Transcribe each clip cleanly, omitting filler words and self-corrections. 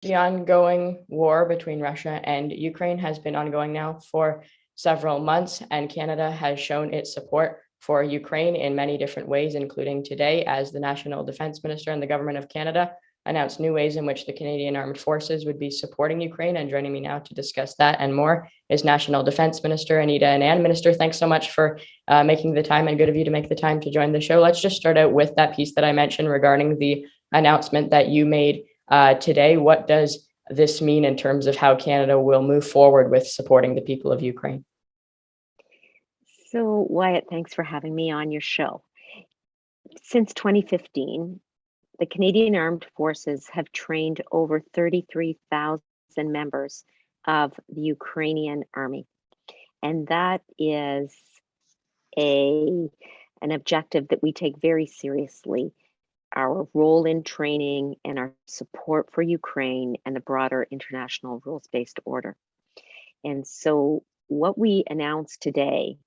The ongoing war between Russia and Ukraine has been ongoing now for several months, and Canada has shown its support for Ukraine in many different ways, including today, as the National Defense Minister and the Government of Canada announced new ways in which the Canadian Armed Forces would be supporting Ukraine. And joining me now to discuss that and more is National Defense Minister Anita Anand. Minister, thanks so much for making the time, and good of you to make the time to join the show. Let's just start out with that piece that I mentioned regarding the announcement that you made today. What does this mean in terms of how Canada will move forward with supporting the people of Ukraine? So, Wyatt, thanks for having me on your show. Since 2015, the Canadian Armed Forces have trained over 33,000 members of the Ukrainian Army. And that is a, an objective that we take very seriously. Our role in training and our support for Ukraine and the broader international rules-based order. And so what we announced today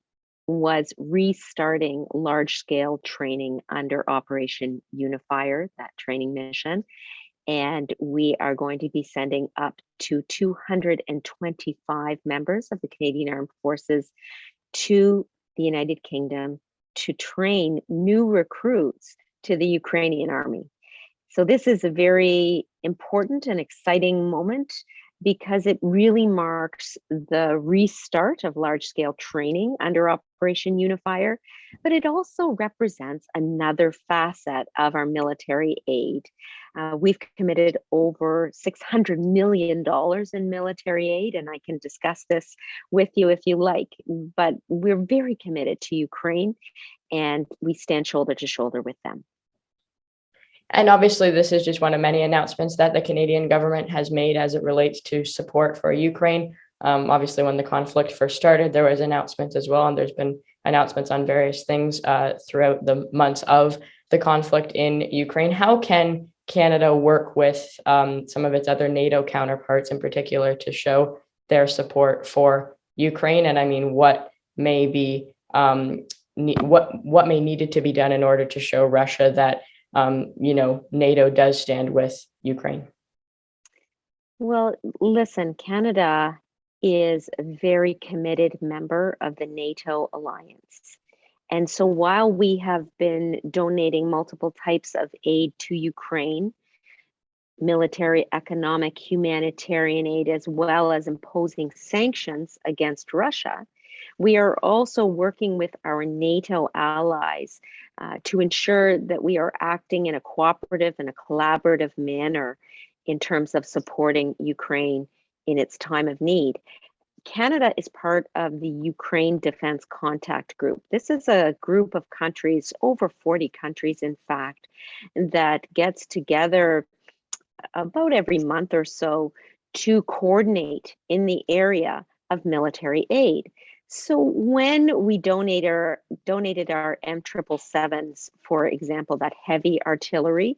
was restarting large-scale training under Operation Unifier, that training mission. And we are going to be sending up to 225 members of the Canadian Armed Forces to the United Kingdom to train new recruits to the Ukrainian army. So this is a very important and exciting moment because it really marks the restart of large-scale training under Operation Unifier, but it also represents another facet of our military aid. We've committed over $600 million in military aid, and I can discuss this with you if you like, but we're very committed to Ukraine, and we stand shoulder to shoulder with them. And obviously, this is just one of many announcements that the Canadian government has made as it relates to support for Ukraine. Obviously, when the conflict first started, there was announcements as well, and there's been announcements on various things throughout the months of the conflict in Ukraine. How can Canada work with some of its other NATO counterparts in particular to show their support for Ukraine? And I mean, what may be what may needed to be done in order to show Russia that NATO does stand with Ukraine? Well, listen, Canada is a very committed member of the NATO alliance. And so while we have been donating multiple types of aid to Ukraine, military, economic, humanitarian aid, as well as imposing sanctions against Russia, we are also working with our NATO allies to ensure that we are acting in a cooperative and a collaborative manner in terms of supporting Ukraine in its time of need. Canada is part of the Ukraine Defense Contact Group. This is a group of countries, over 40 countries, in fact, that gets together about every month or so to coordinate in the area of military aid. So when we donated our M777s, for example, that heavy artillery,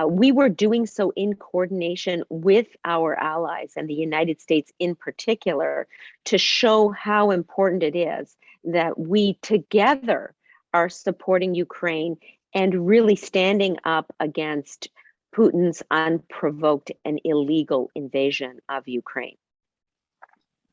we were doing so in coordination with our allies and the United States in particular to show how important it is that we together are supporting Ukraine and really standing up against Putin's unprovoked and illegal invasion of Ukraine.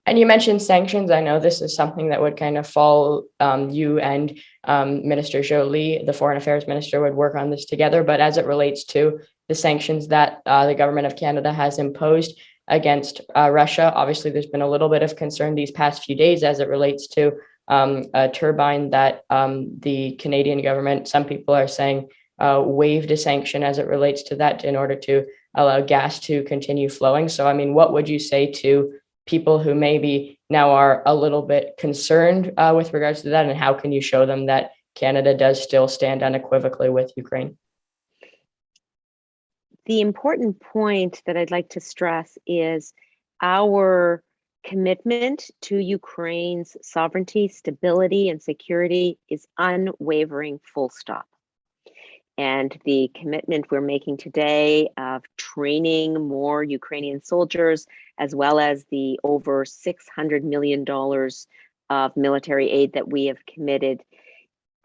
And you mentioned sanctions. I know this is something that would kind of fall, you and Minister Jolie, the Foreign Affairs Minister, would work on this together. But as it relates to the sanctions that the government of Canada has imposed against Russia, obviously there's been a little bit of concern these past few days as it relates to a turbine that the Canadian government, some people are saying, waived a sanction as it relates to that in order to allow gas to continue flowing. So, I mean, what would you say to people who maybe now are a little bit concerned with regards to that, and how can you show them that Canada does still stand unequivocally with Ukraine? The important point that I'd like to stress is our commitment to Ukraine's sovereignty, stability, and security is unwavering, full stop. And the commitment we're making today of training more Ukrainian soldiers, as well as the over $600 million of military aid that we have committed,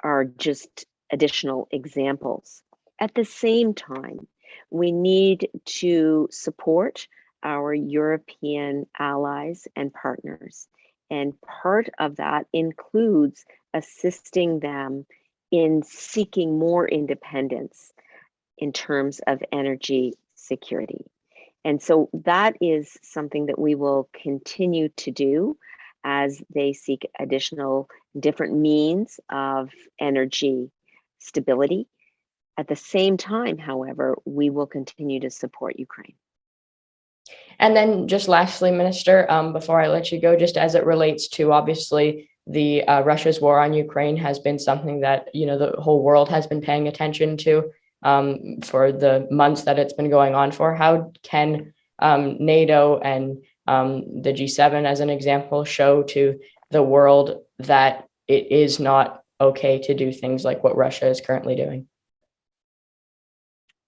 are just additional examples. At the same time, We need to support our European allies and partners. And part of that includes assisting them in seeking more independence in terms of energy security. And so that is something that we will continue to do as they seek additional different means of energy stability. At the same time, however, we will continue to support Ukraine. And then just lastly, Minister, before I let you go, just as it relates to obviously the Russia's war on Ukraine has been something that, the whole world has been paying attention to for the months that it's been going on for. How can NATO and the G7, as an example, show to the world that it is not okay to do things like what Russia is currently doing?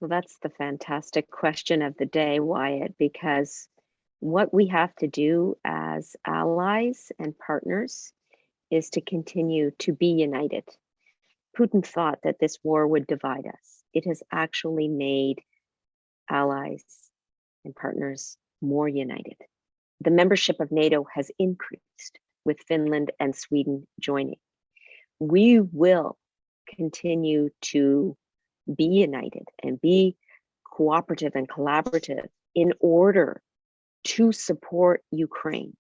Well, that's the fantastic question of the day, Wyatt, because what we have to do as allies and partners is to continue to be united. Putin thought that this war would divide us. It has actually made allies and partners more united. The membership of NATO has increased with Finland and Sweden joining. We will continue to be united and be cooperative and collaborative in order to support Ukraine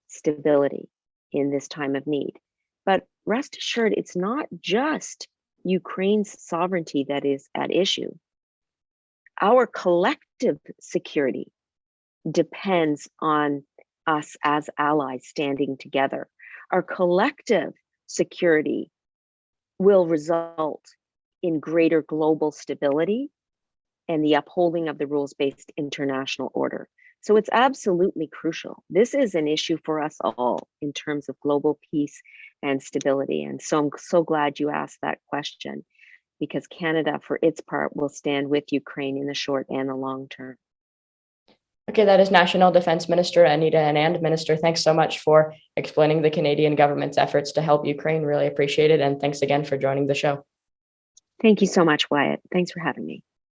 stability in this time of need. But rest assured, it's not just Ukraine's sovereignty that is at issue. Our collective security depends on us as allies standing together. Our collective security will result in greater global stability and the upholding of the rules-based international order. So it's absolutely crucial. This is an issue for us all in terms of global peace and stability. And so I'm so glad you asked that question, because Canada, for its part, will stand with Ukraine in the short and the long term. Okay, that is National Defense Minister Anita Anand. Minister, thanks so much for explaining the Canadian government's efforts to help Ukraine. Really appreciate it. And thanks again for joining the show. Thank you so much, Wyatt. Thanks for having me.